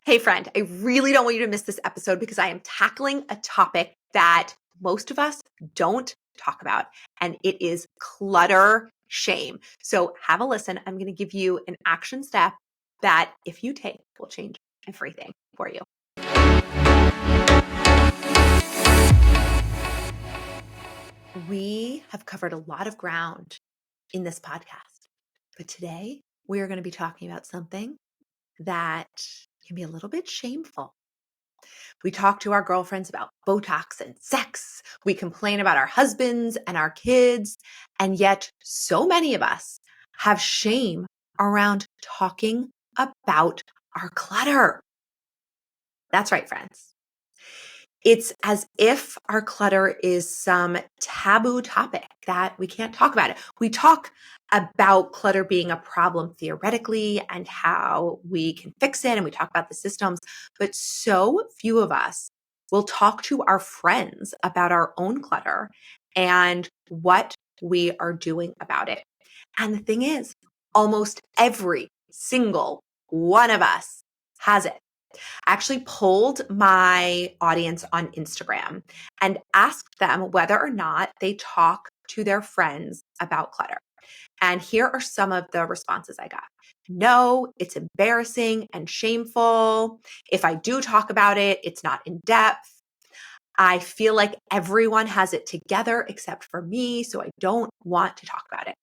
Hey friend, I really don't want you to miss this episode because I am tackling a topic that most of us don't talk about, and it is clutter shame. So have a listen. I'm going to give you an action step that if you take will change everything for you. We have covered a lot of ground in this podcast, but today we are going to be talking about something that can be a little bit shameful. We talk to our girlfriends about Botox and sex. We complain about our husbands and our kids. And yet, so many of us have shame around talking about our clutter. That's right, friends. It's as if our clutter is some taboo topic that we can't talk about it. We talk about clutter being a problem theoretically and how we can fix it, and we talk about the systems, but so few of us will talk to our friends about our own clutter and what we are doing about it. And the thing is, almost every single one of us has it. I actually polled my audience on Instagram and asked them whether or not they talk to their friends about clutter. And here are some of the responses I got. No, it's embarrassing and shameful. If I do talk about it, it's not in depth. I feel like everyone has it together except for me, so I don't want to talk about it.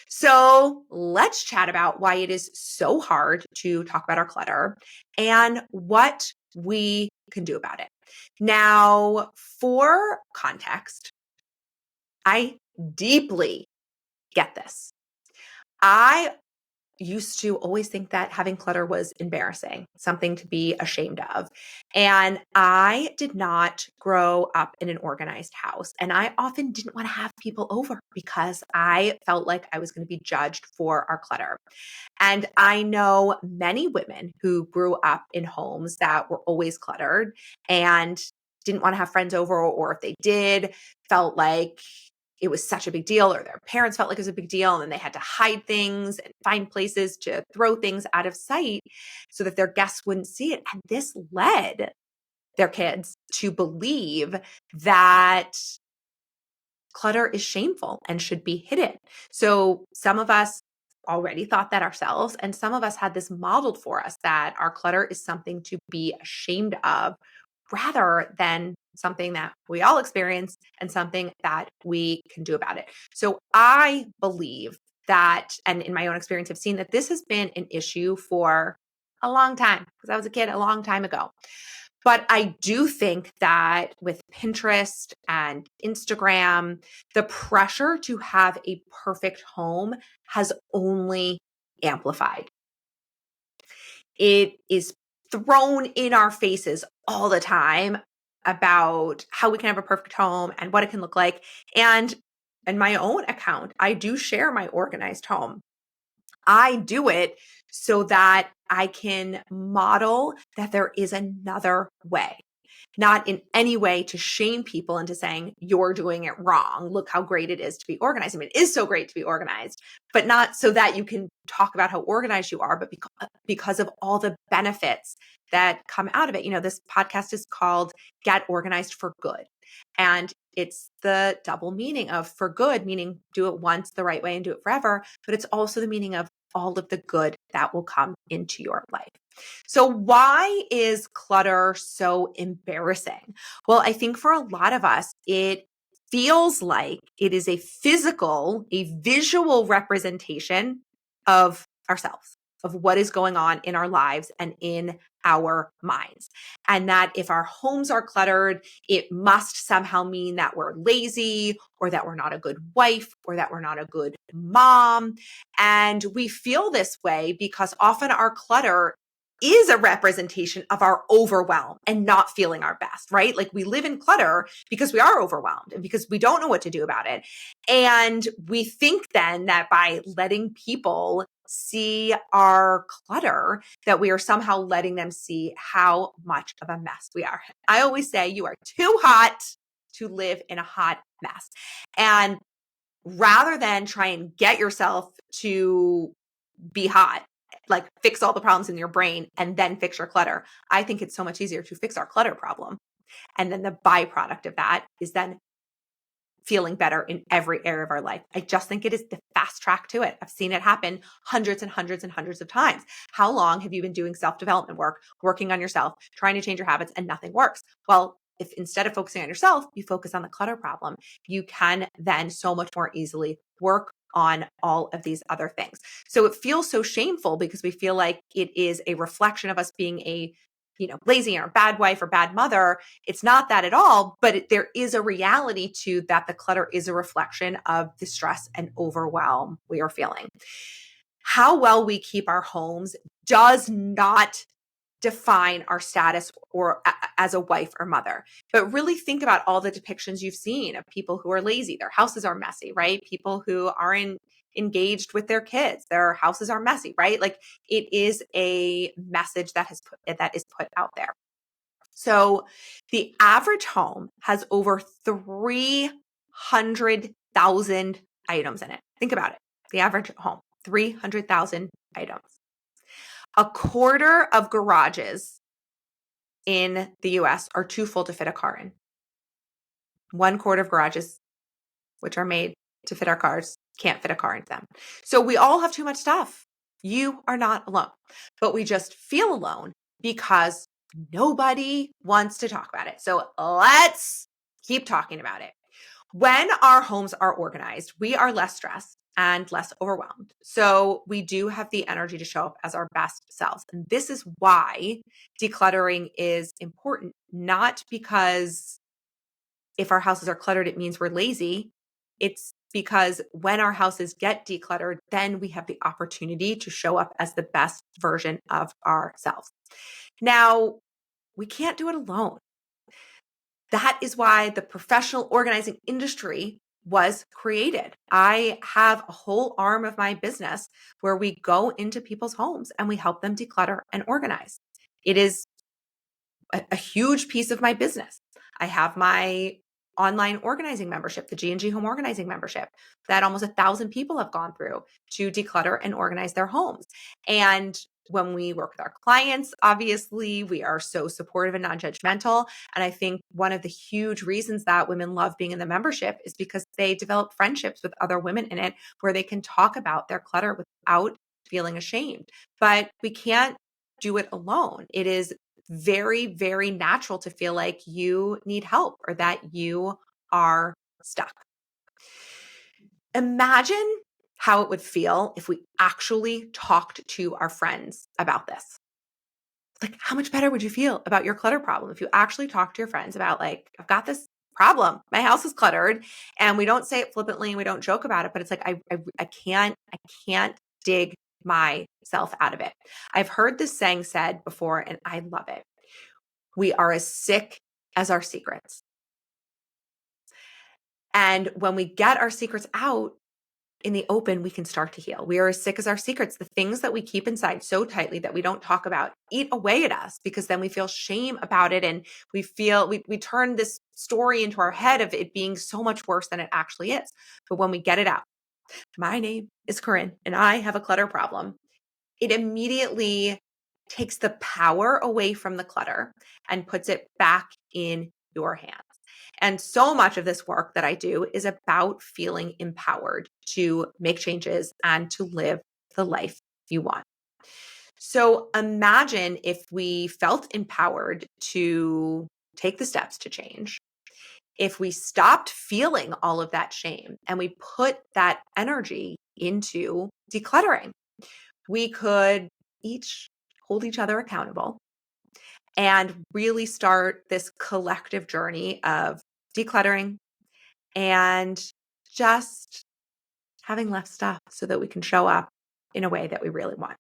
So let's chat about why it is so hard to talk about our clutter and what we can do about it. Now, for context, I deeply get this. I used to always think that having clutter was embarrassing, something to be ashamed of. And I did not grow up in an organized house. And I often didn't want to have people over because I felt like I was going to be judged for our clutter. And I know many women who grew up in homes that were always cluttered and didn't want to have friends over, or if they did, felt like it was such a big deal, or their parents felt like it was a big deal, and then they had to hide things and find places to throw things out of sight so that their guests wouldn't see it. And this led their kids to believe that clutter is shameful and should be hidden. So some of us already thought that ourselves, and some of us had this modeled for us that our clutter is something to be ashamed of rather than something that we all experience and something that we can do about it. So I believe that, and in my own experience, I've seen that this has been an issue for a long time because I was a kid a long time ago. But I do think that with Pinterest and Instagram, the pressure to have a perfect home has only amplified. It is thrown in our faces all the time about how we can have a perfect home and what it can look like. And in my own account, I do share my organized home. I do it so that I can model that there is another way, not in any way to shame people into saying you're doing it wrong. Look how great it is to be organized. I mean, it is so great to be organized, but not so that you can talk about how organized you are, but because of all the benefits that come out of it. You know, this podcast is called Get Organized for Good. And it's the double meaning of for good, meaning do it once the right way and do it forever. But it's also the meaning of all of the good that will come into your life. So why is clutter so embarrassing? Well, I think for a lot of us, it feels like it is a physical, a visual representation of ourselves, of what is going on in our lives and in our minds. And that if our homes are cluttered, it must somehow mean that we're lazy or that we're not a good wife or that we're not a good mom. And we feel this way because often our clutter is a representation of our overwhelm and not feeling our best, right? Like we live in clutter because we are overwhelmed and because we don't know what to do about it. And we think then that by letting people see our clutter, that we are somehow letting them see how much of a mess we are. I always say you are too hot to live in a hot mess. And rather than try and get yourself to be hot, like fix all the problems in your brain and then fix your clutter. I think it's so much easier to fix our clutter problem. And then the byproduct of that is then feeling better in every area of our life. I just think it is the fast track to it. I've seen it happen hundreds and hundreds and hundreds of times. How long have you been doing self-development work, working on yourself, trying to change your habits, and nothing works? Well, if instead of focusing on yourself, you focus on the clutter problem, you can then so much more easily work on all of these other things. So it feels so shameful because we feel like it is a reflection of us being a lazy or a bad wife or bad mother. It's not that at all, but there is a reality to that. The clutter is a reflection of the stress and overwhelm we are feeling. How well we keep our homes does not define our status or as a wife or mother, but really think about all the depictions you've seen of people who are lazy. Their houses are messy, right? People who aren't engaged with their kids, their houses are messy, right? Like it is a message that is put out there. So the average home has over 300,000 items in it. Think about it. The average home, 300,000 items. A quarter of garages in the US are too full to fit a car in. 1/4 of garages, which are made to fit our cars, can't fit a car into them. So we all have too much stuff. You are not alone, but we just feel alone because nobody wants to talk about it. So let's keep talking about it. When our homes are organized, we are less stressed and less overwhelmed. So we do have the energy to show up as our best selves. And this is why decluttering is important, not because if our houses are cluttered, it means we're lazy. It's because when our houses get decluttered, then we have the opportunity to show up as the best version of ourselves. Now, we can't do it alone. That is why the professional organizing industry was created. I have a whole arm of my business where we go into people's homes and we help them declutter and organize. It is a huge piece of my business. I have my online organizing membership, the G&G Home Organizing membership, that almost 1,000 people have gone through to declutter and organize their homes. And when we work with our clients, obviously, we are so supportive and non-judgmental. And I think one of the huge reasons that women love being in the membership is because they develop friendships with other women in it where they can talk about their clutter without feeling ashamed. But we can't do it alone. It is very, very natural to feel like you need help or that you are stuck. Imagine how it would feel if we actually talked to our friends about this. Like, how much better would you feel about your clutter problem if you actually talk to your friends about, like, I've got this problem. My house is cluttered, and we don't say it flippantly and we don't joke about it, but it's like, I can't dig myself out of it. I've heard this saying said before, and I love it. We are as sick as our secrets. And when we get our secrets out in the open, we can start to heal. We are as sick as our secrets. The things that we keep inside so tightly that we don't talk about eat away at us because then we feel shame about it. And we turn this story into our head of it being so much worse than it actually is. But when we get it out, my name is Corinne and I have a clutter problem. It immediately takes the power away from the clutter and puts it back in your hands. And so much of this work that I do is about feeling empowered to make changes and to live the life you want. So imagine if we felt empowered to take the steps to change, if we stopped feeling all of that shame and we put that energy into decluttering. We could each hold each other accountable and really start this collective journey of decluttering and just having less stuff so that we can show up in a way that we really want.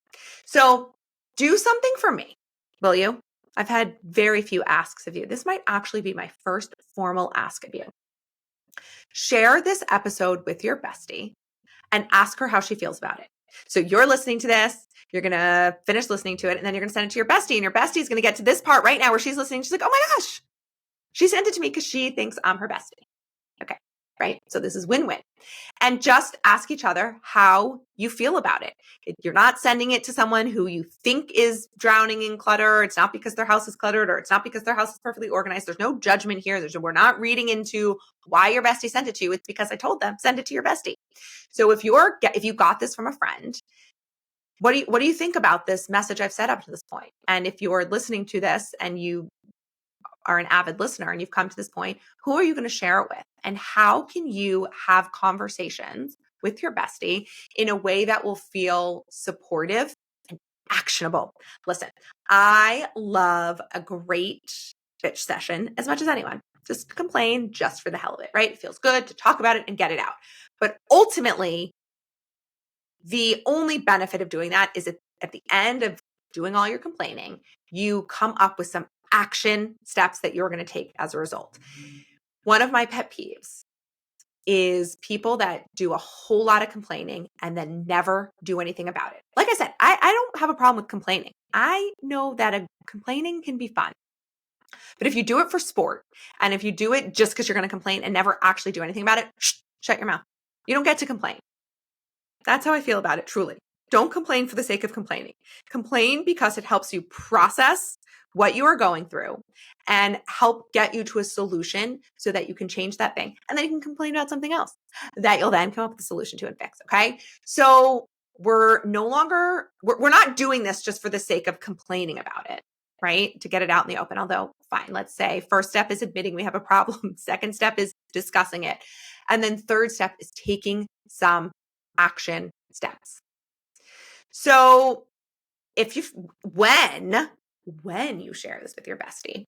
So do something for me, will you? I've had very few asks of you. This might actually be my first formal ask of you. Share this episode with your bestie and ask her how she feels about it. So you're listening to this, you're going to finish listening to it, and then you're going to send it to your bestie, and your bestie is going to get to this part right now where she's listening. She's like, oh my gosh, she sent it to me because she thinks I'm her bestie. Okay, right? So this is win-win. And just ask each other how you feel about it. You're not sending it to someone who you think is drowning in clutter. It's not because their house is cluttered, or it's not because their house is perfectly organized. There's no judgment here. We're not reading into why your bestie sent it to you. It's because I told them, send it to your bestie. So if you got this from a friend, what do you think about this message I've set up to this point? And if you're listening to this and you are an avid listener and you've come to this point, who are you going to share it with? And how can you have conversations with your bestie in a way that will feel supportive and actionable? Listen, I love a great bitch session as much as anyone. Just complain just for the hell of it, right? It feels good to talk about it and get it out. But ultimately, the only benefit of doing that is at the end of doing all your complaining, you come up with some action steps that you're going to take as a result. One of my pet peeves is people that do a whole lot of complaining and then never do anything about it. Like I said, I don't have a problem with complaining. I know that complaining can be fun. But if you do it for sport, and if you do it just because you're going to complain and never actually do anything about it, shut your mouth. You don't get to complain. That's how I feel about it, truly. Don't complain for the sake of complaining. Complain because it helps you process what you are going through and help get you to a solution so that you can change that thing. And then you can complain about something else that you'll then come up with a solution to and fix. Okay. So we're not doing this just for the sake of complaining about it, right? To get it out in the open. Although, fine, let's say first step is admitting we have a problem. Second step is discussing it. And then third step is taking some action steps. So when you share this with your bestie,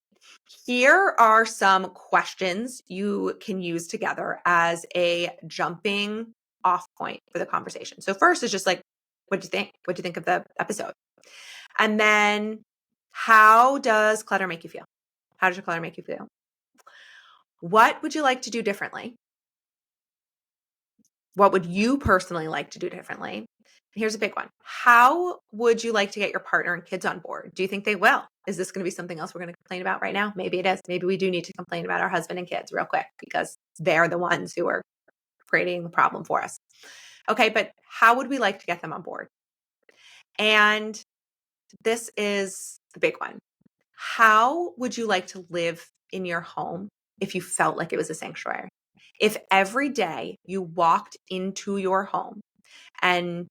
here are some questions you can use together as a jumping off point for the conversation. So first is just like, what do you think? What do you think of the episode? And then, how does clutter make you feel? How does your clutter make you feel? What would you like to do differently? What would you personally like to do differently? Here's a big one. How would you like to get your partner and kids on board? Do you think they will? Is this going to be something else we're going to complain about right now? Maybe it is. Maybe we do need to complain about our husband and kids real quick because they're the ones who are creating the problem for us. Okay, but how would we like to get them on board? And this is the big one. How would you like to live in your home if you felt like it was a sanctuary? If every day you walked into your home and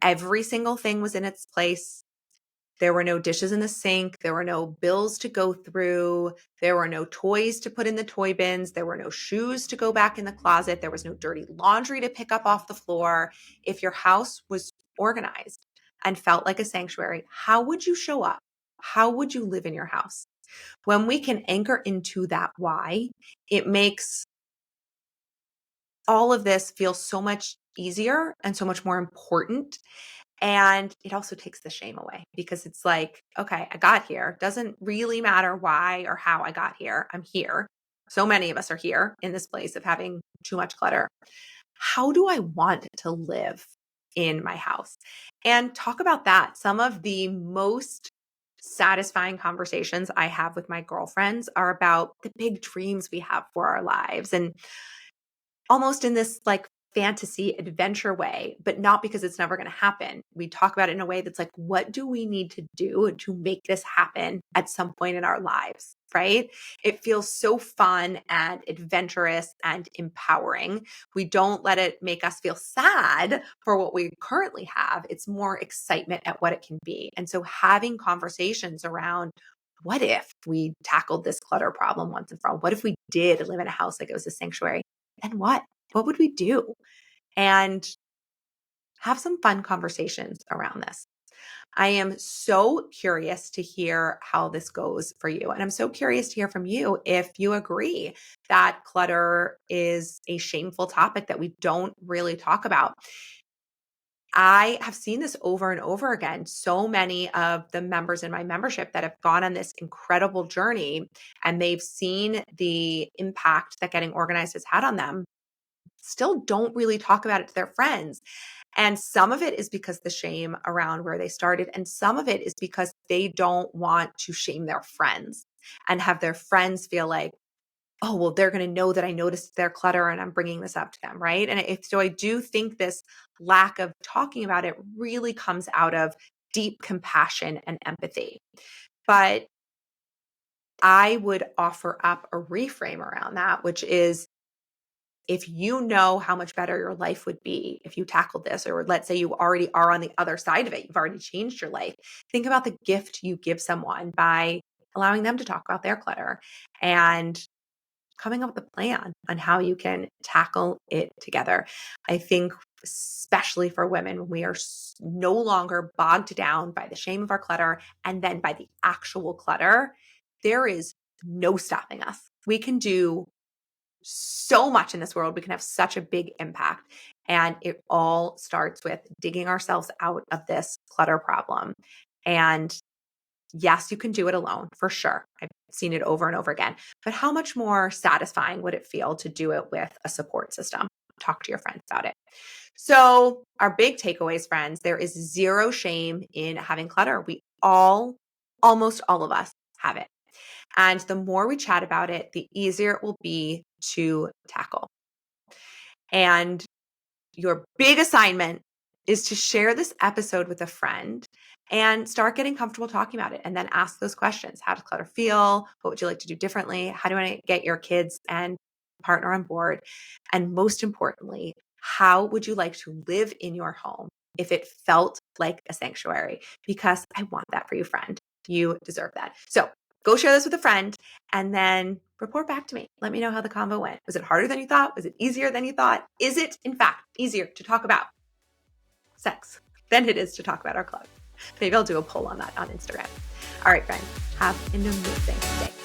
every single thing was in its place, there were no dishes in the sink, there were no bills to go through, there were no toys to put in the toy bins, there were no shoes to go back in the closet, there was no dirty laundry to pick up off the floor. If your house was organized and felt like a sanctuary, how would you show up? How would you live in your house? When we can anchor into that why, it makes all of this feel so much easier and so much more important. And it also takes the shame away because it's like, okay, I got here. Doesn't really matter why or how I got here. I'm here. So many of us are here in this place of having too much clutter. How do I want to live in my house? And talk about that. Some of the most satisfying conversations I have with my girlfriends are about the big dreams we have for our lives, and almost in this like fantasy adventure way, but not because it's never going to happen. We talk about it in a way that's like, what do we need to do to make this happen at some point in our lives? Right? It feels so fun and adventurous and empowering. We don't let it make us feel sad for what we currently have. It's more excitement at what it can be. And so having conversations around, what if we tackled this clutter problem once and for all? What if we did live in a house like it was a sanctuary? And what? What would we do? And have some fun conversations around this. I am so curious to hear how this goes for you. And I'm so curious to hear from you if you agree that clutter is a shameful topic that we don't really talk about. I have seen this over and over again. So many of the members in my membership that have gone on this incredible journey and they've seen the impact that getting organized has had on them still don't really talk about it to their friends. And some of it is because the shame around where they started. And some of it is because they don't want to shame their friends and have their friends feel like, oh, well, they're going to know that I noticed their clutter and I'm bringing this up to them, right? And so I do think this lack of talking about it really comes out of deep compassion and empathy. But I would offer up a reframe around that, which is, if you know how much better your life would be if you tackled this, or let's say you already are on the other side of it, you've already changed your life, think about the gift you give someone by allowing them to talk about their clutter and coming up with a plan on how you can tackle it together. I think, especially for women, when we are no longer bogged down by the shame of our clutter and then by the actual clutter, there is no stopping us. We can do so much in this world. We can have such a big impact. And it all starts with digging ourselves out of this clutter problem. And yes, you can do it alone for sure. I've seen it over and over again. But how much more satisfying would it feel to do it with a support system? Talk to your friends about it. So, our big takeaways, friends, there is zero shame in having clutter. We all, almost all of us, have it. And the more we chat about it, the easier it will be to tackle. And your big assignment is to share this episode with a friend and start getting comfortable talking about it, and then ask those questions. How does clutter feel? What would you like to do differently? How do I get your kids and partner on board? And most importantly, how would you like to live in your home if it felt like a sanctuary? Because I want that for you, friend. You deserve that. So go share this with a friend and then report back to me. Let me know how the convo went. Was it harder than you thought? Was it easier than you thought? Is it, in fact, easier to talk about sex than it is to talk about our club? Maybe I'll do a poll on that on Instagram. All right, friends, have an amazing day.